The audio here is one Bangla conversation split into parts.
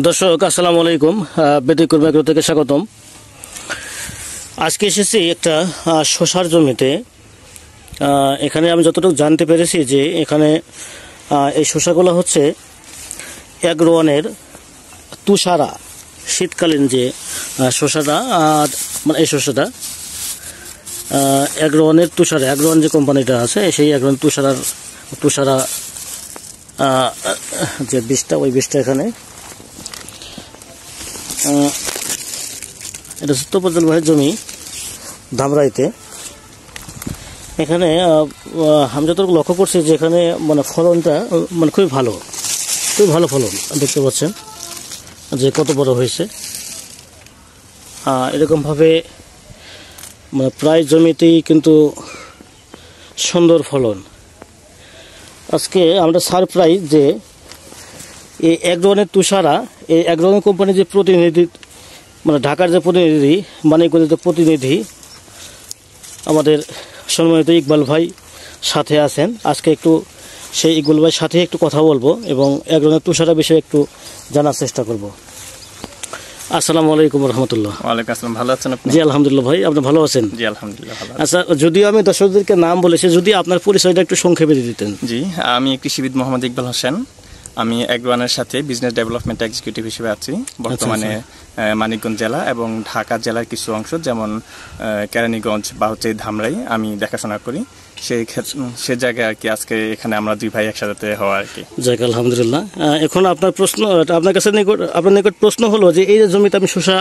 দর্শক আসসালামু আলাইকুম, ব্যতিক্রম এগ্রো থেকে স্বাগতম। আজকে এসেছি একটা শসার জমিতে। এখানে আমি যতটুকু জানতে পেরেছি যে এখানে এই শসাগুলো হচ্ছে এগ্রোয়ানের তুষারা, শীতকালীন যে শসাটা, মানে এই শসাটা এগ্রোয়ানের তুষারা, এগ্রোয়ান যে কোম্পানিটা আছে সেই এগ্রোয়ান তুষারা যে বীজটা, ওই বীজটা এখানে এটা সত্যপজল ভাইয়ের জমি ধামরাইতে। এখানে আমি যতটুকু লক্ষ্য করছি যে এখানে মানে ফলনটা মানে খুবই ভালো ফলন দেখতে পাচ্ছেন যে কত বড় হয়েছে। এরকমভাবে মানে প্রায় জমিতেই কিন্তু সুন্দর ফলন। আজকে আমরা সারপ্রাইজ যে এই এগ্রোয়ানের তুষারা, এই এগ্রোয়ান কোম্পানির যে প্রতিনিধি, মানে ঢাকার যে প্রতিনিধি, মানিকগঞ্জের যে প্রতিনিধি আমাদের সম্মানিত ইকবাল ভাই সাথে আছেন। আজকে একটু সেই ইকবাল ভাইয়ের সাথে একটু কথা বলবো এবং এগ্রোয়ানের তুষারা বিষয়ে একটু জানার চেষ্টা করব। আসসালামু আলাইকুম রহমতুল্লাহ। ওয়ালাইকুম আসসালাম। ভালো আছেন আপনি? জি আলহামদুলিল্লাহ ভাই, আপনি ভালো আছেন? জি আলহামদুলিল্লাহ ভালো। আচ্ছা, যদিও আমি দর্শকদেরকে নাম বলেছি, যদি আপনার পরিচয়টা একটু সংক্ষেপে দিয়ে দিতেন। জি, আমি কৃষিবিদ মোহাম্মদ ইকবাল হোসেন। আমি এগ্রোয়ানের সাথে বিজনেস ডেভেলপমেন্ট এক্সিকিউটিভ হিসেবে আছি বর্তমানে মানিকগঞ্জ জেলা এবং ঢাকা জেলার কিছু অংশ যেমন কেরানীগঞ্জ বা হচ্ছে ধামরাই আমি দেখাশোনা করি। সে জায়গায় আর কি আজকে এখানে আমরা দুই ভাই একসাথে হওয়া আর কি। যাক আলহামদুলিল্লাহ। এখন আপনার প্রশ্ন, আপনার কাছে আপনার নিকট প্রশ্ন হলো যে এই যে জমিতে আমি শসা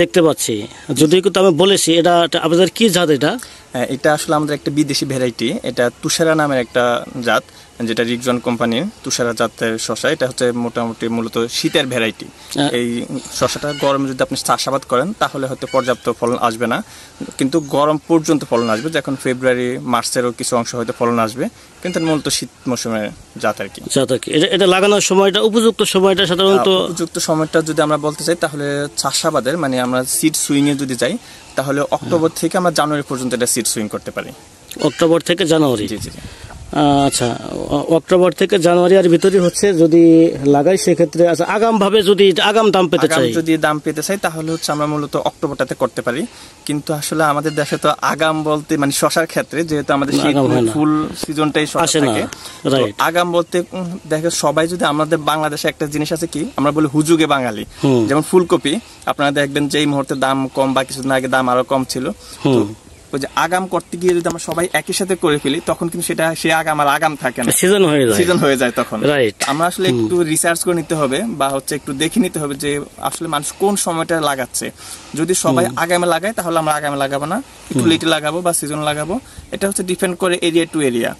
দেখতে পাচ্ছি, যদিও কিন্তু আমি বলেছি এটা আপনাদের কি জাত? এটা আসলে আমাদের একটা বিদেশি ভ্যারাইটি, এটা তুষারা নামের একটা জাত, যেটা রিকজন কোম্পানির তুষারা জাতের শসা। এটা হচ্ছে মোটামুটি মূলত শীতের ভ্যারাইটি। এই শসাটা গরমে যদি আপনি চাষাবাদ করেন তাহলে হয়তো পর্যাপ্ত ফলন আসবে না, কিন্তু গরম পর্যন্ত ফলন আসবে। যখন ফেব্রুয়ারি মার্চেরও কিছু অংশ হয়তো ফলন আসবে, কিন্তু মূলত শীত মৌসুমের জাত আর কি। এটা লাগানোর সময়টা, উপযুক্ত সময়টা সাধারণত, উপযুক্ত সময়টা যদি আমরা বলতে চাই তাহলে চাষাবাদের মানে আমরা সিড সুইংয়ে যদি যাই তাহলে অক্টোবর থেকে আমরা জানুয়ারি পর্যন্ত এটা সিড সুইং করতে পারি। অক্টোবর থেকে জানুয়ারি? জি জি। আচ্ছা, অক্টোবর থেকে জানুয়ারি আর ভিতরে হচ্ছে যদি লাগাই সেক্ষেত্রে, আচ্ছা আগাম ভাবে যদি আগাম দাম পেতে চাই তাহলে হচ্ছে আমরা মূলত অক্টোবরটাতে করতে পারি। কিন্তু আসলে আমাদের দেশে তো আগাম বলতে মানে শসার ক্ষেত্রে যেহেতু আমাদের ফুল সিজনটাই শসা থাকে, আগাম বলতে দেখে সবাই যদি আমাদের বাংলাদেশে একটা জিনিস আছে কি আমরা বলি হুজুগে বাঙালি। যেমন ফুলকপি আপনারা দেখবেন যে এই মুহূর্তে দাম কম বা কিছুদিন আগে দাম আরো কম ছিল, ওই যে আগাম করতে গিয়ে যদি আমরা সবাই একই সাথে করে ফেলি তখন কিন্তু সেটা সে আগাম আর আগাম থাকে না, সিজন হয়ে যায় তখন। আমরা আসলে একটু রিসার্চ করে নিতে হবে বা হচ্ছে একটু দেখে নিতে হবে যে আসলে মানুষ কোন সময়টা লাগাচ্ছে। যদি সবাই আগামে লাগায় তাহলে আমরা আগামে লাগাবো না, একটু লেটে লাগাবো বা সিজন লাগাবো। এটা হচ্ছে ডিপেন্ড করে এরিয়া টু এরিয়া।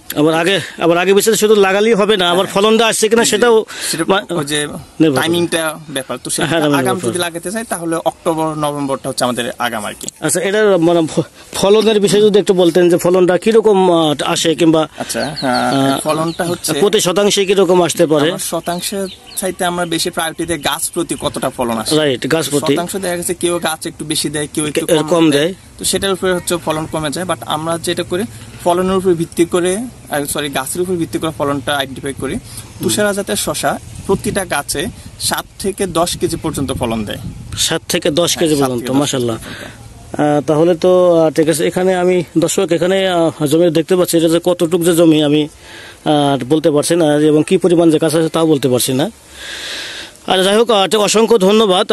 আবার আগে বেশি শুধু লাগালেই হবে না, আবার ফলনটা আসছে কিনা সেটাও যে টাইমিংটা ব্যাপার। তো সেটা আগাম যদি লাগাতে চাই তাহলে অক্টোবর নভেম্বরটা হচ্ছে আমাদের আগাম আর কি। আচ্ছা, এটা মানে ফলনের বিষয়ে যদি একটু বলতেন যে ফলনটা কিরকম আসে, কিংবা আচ্ছা ফলনটা হচ্ছে প্রতি শতাংশে কিরকম আসতে পারে? শতাংশের চাইতে আমরা বেশি প্রায়োরিটি দেই গাছ প্রতি কতটা ফলন আসে। রাইট, গাছ প্রতি শতাংশ দেখা গেছে কেউ গাছ একটু বেশি দেয়, কেউ একটু কম দেয়, তো সেটার উপরে হচ্ছে ফলন কমে যায়। বাট আমরা যেটা করি ফলনের উপর ভিত্তি করে, গাছের উপর ভিত্তি করে ফলনটা আইডেন্টিফাই করি। তুষারা জাতের শসা প্রতিটা গাছে 7 থেকে 10 কেজি পর্যন্ত ফলন দেয়। 7 থেকে 10 কেজি পর্যন্ত, মাশাআল্লাহ। তাহলে তো ঠিক আছে। এখানে আমি দর্শক এখানে জমি দেখতে পাচ্ছি, এটা যে কতটুকু যে জমি আমি বলতে পারছি না, এবং কি পরিমাণ যে গাছ আছে তাও বলতে পারছি না। আর যাই হোক, অসংখ্য ধন্যবাদ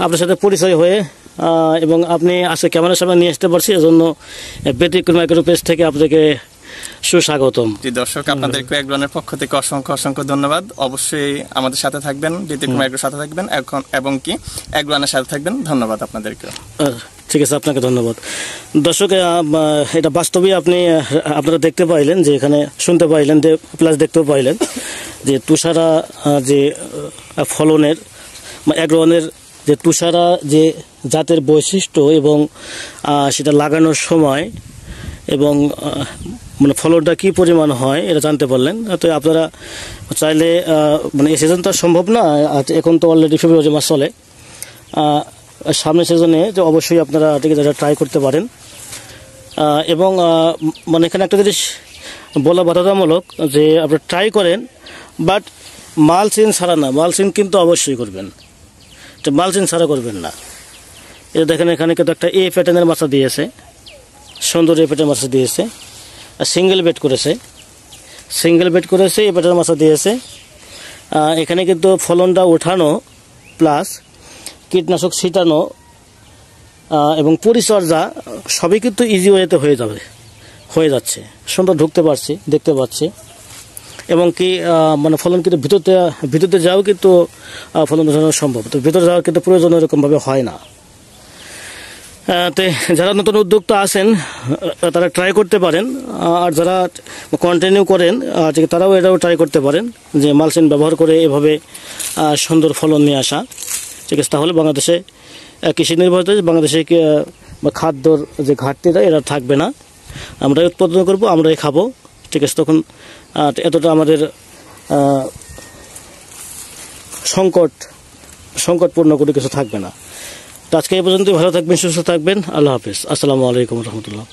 আপনার সাথে পরিচয় হয়ে, এবং আপনি আজকে ক্যামেরার সামনে নিয়ে আসতে পারছি এজন্য ব্যতিক্রম এগ্রো পেজ থেকে আপনাকে সুস্বাগতম। দর্শক আপনাদেরকে এগ্রোয়ানের পক্ষ থেকে অসংখ্য অসংখ্য ধন্যবাদ। অবশ্যই আমাদের সাথে থাকবেন, ব্যতিক্রম এগ্রোর সাথে থাকবেন এবং কি এগ্রোয়ানের সাথে থাকবেন। ধন্যবাদ আপনাদেরকে। ঠিক আছে, আপনাকে ধন্যবাদ। দর্শক, এটা বাস্তবে আপনারা দেখতে পাইলেন যে এখানে, শুনতে পাইলেন যে প্লাস দেখতেও পাইলেন যে তুষারা যে ফলনের এগ্রোয়ানের যে তুষারা যে জাতের বৈশিষ্ট্য এবং সেটা লাগানোর সময় এবং মানে ফলনটা কী পরিমাণ হয় এটা জানতে পারলেন। তো আপনারা চাইলে মানে এই সিজন তো সম্ভব না, এখন তো অলরেডি ফেব্রুয়ারি মাস চলে, সামনের সিজনে যে অবশ্যই আপনারা ট্রাই করতে পারেন। এবং মানে এখানে একটা জিনিস বলা বাধ্যতামূলক যে আপনারা ট্রাই করেন, বাট মালচিং ছাড়া না, মালচিং কিন্তু অবশ্যই করবেন, মালচিং ছাড়া করবেন না। এটা দেখেন এখানে কিন্তু একটা এ প্যাটার্নের মাছা দিয়েছে, সুন্দর এ প্যাটার্নের মাছা দিয়েছে, আর সিঙ্গেল বেড করেছে, এ প্যাটার্নের মাছা দিয়েছে। এখানে কিন্তু ফলনটা ওঠানো প্লাস কীটনাশক ছিটানো এবং পরিচর্যা সবই কিন্তু ইজি ওয়েতে হয়ে যাচ্ছে। সুন্দর ঢুকতে পারছি, দেখতে পাচ্ছি, এবং কি মানে ফলন কিন্তু ভিতরতে যাওয়াও কিন্তু ফলন ওঠানো সম্ভব। তো ভিতরে যাওয়ার কিন্তু প্রয়োজন এরকমভাবে হয় না। তো যারা নতুন উদ্যোক্তা আছেন তারা ট্রাই করতে পারেন, আর যারা কন্টিনিউ করেন তারাও এটাও ট্রাই করতে পারেন যে মালচিং ব্যবহার করে এভাবে সুন্দর ফলন নিয়ে আসা। ঠিক আছে, তাহলে বাংলাদেশে কৃষি নির্ভরতা, বাংলাদেশে খাদ্যর যে ঘাটতিটা এটা থাকবে না, আমরাই উৎপাদন করব, আমরাই খাবো। ঠিক আছে, তখন এতটা আমাদের সংকটপূর্ণ কোনো কিছু থাকবে না। তো আজকে এই পর্যন্তই, ভালো থাকবেন, সুস্থ থাকবেন, আল্লাহ হাফিজ, আসসালামু আলাইকুম রহমতুল্লাহ।